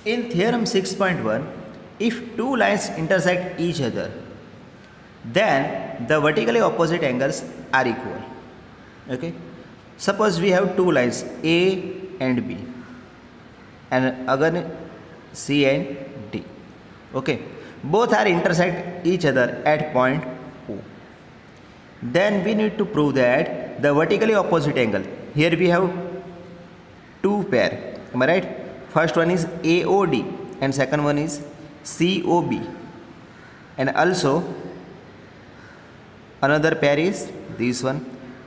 In theorem 6.1, if two lines intersect each other, then the vertically opposite angles are equal. Okay. Suppose we have two lines A and B, and again C and D. Okay. Both are intersect each other at point O. Then we need to prove that the vertically opposite angle. Here we have two pair. Am I right? First one is AOD and second one is COB. And also another pair is this one,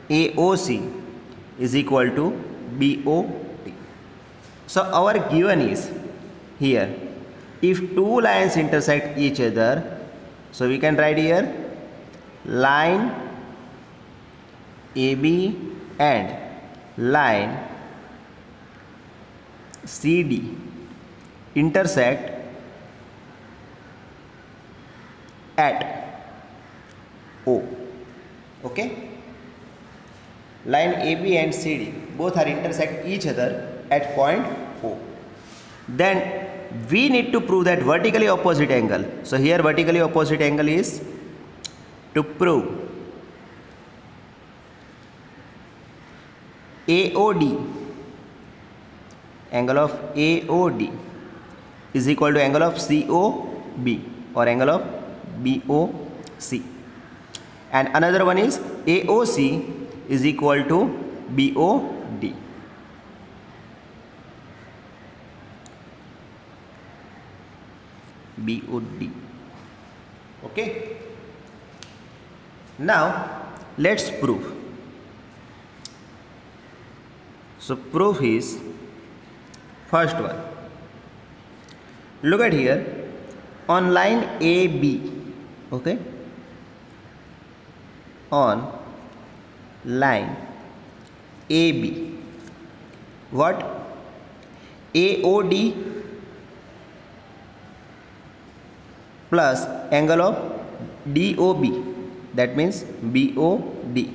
AOC is equal to BOD. So our given is here, if two lines intersect each other, so we can write here line AB and line CD intersect at O. Okay, line AB and CD both are intersect each other at point O. Then we need to prove that vertically opposite angle. So here vertically opposite angle is, to prove AOD, angle of AOD is equal to angle of COB or angle of BOC, and another one is AOC is equal to BOD. BOD. Okay. Now let's prove. So proof is first one. Look at here on line AB. Okay. On line AB, what? AOD plus angle of DOB, that means BOD,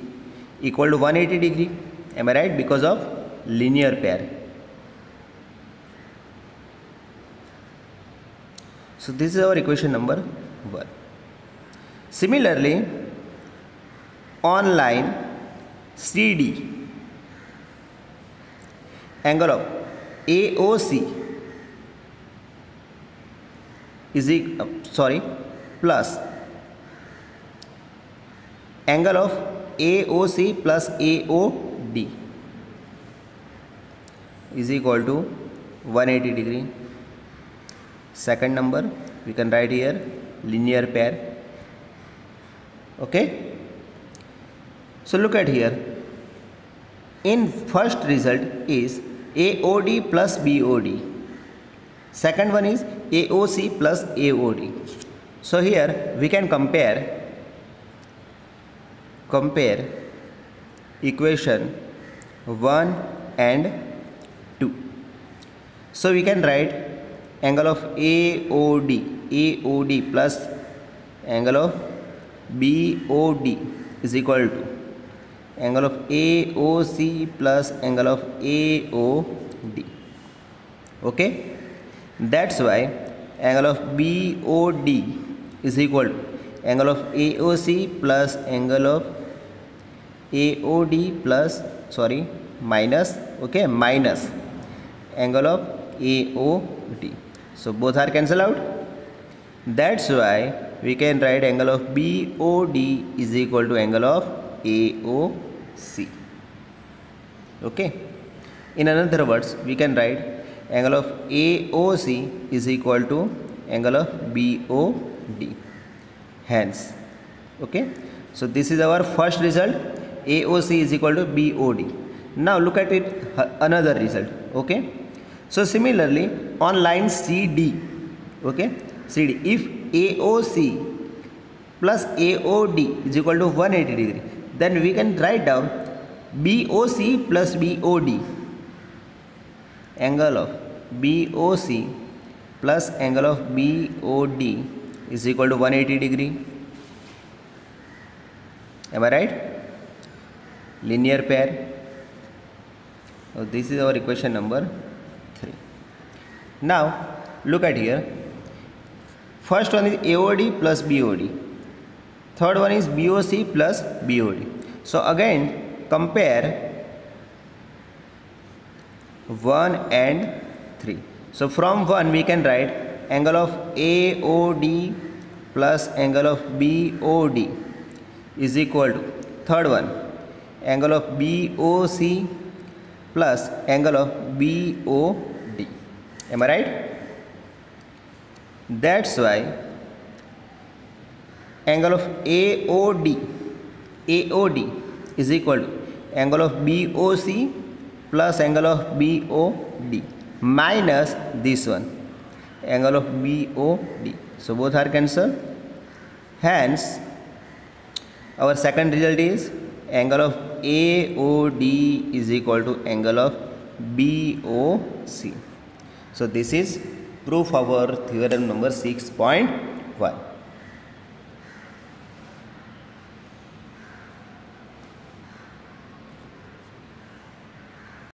equal to 180 degree. Am I right? Because of linear pair. So this is our equation number 1. Similarly, on line CD, angle of AOC is plus angle of AOC plus AOD is equal to 180 degree. Second number we can write here linear pair. Okay. So look at here. In first result is AOD plus BOD. Second one is AOC plus AOD. So here we can compare equation 1 and 2. So we can write angle of AOD plus angle of BOD is equal to angle of AOC plus angle of AOD. Okay, that's why angle of BOD is equal to angle of AOC plus angle of AOD plus minus angle of AOD. So both are cancelled out. That's why we can write angle of BOD is equal to angle of AOC. Okay. In other words, we can write angle of AOC is equal to angle of BOD. Hence, okay. So this is our first result. AOC is equal to BOD. Now look at it, another result. Okay. So similarly on line CD, okay, CD, if AOC plus AOD is equal to 180 degree, then we can write down BOC plus BOD, angle of BOC plus angle of BOD is equal to 180 degree. Am I right? Linear pair. So this is our equation number 3. Now Look at here. First one is AOD plus BOD. Third one is BOC plus BOD. So again compare 1 and 3. So from 1 we can write angle of AOD plus angle of BOD is equal to third one angle of BOC plus angle of BOD. Am I right? That's why angle of AOD is equal to angle of BOC plus angle of BOD minus this one angle of BOD. So both are cancelled. Hence our second result is angle of AOD is equal to angle of BOC. So this is proof of our theorem number 6.1.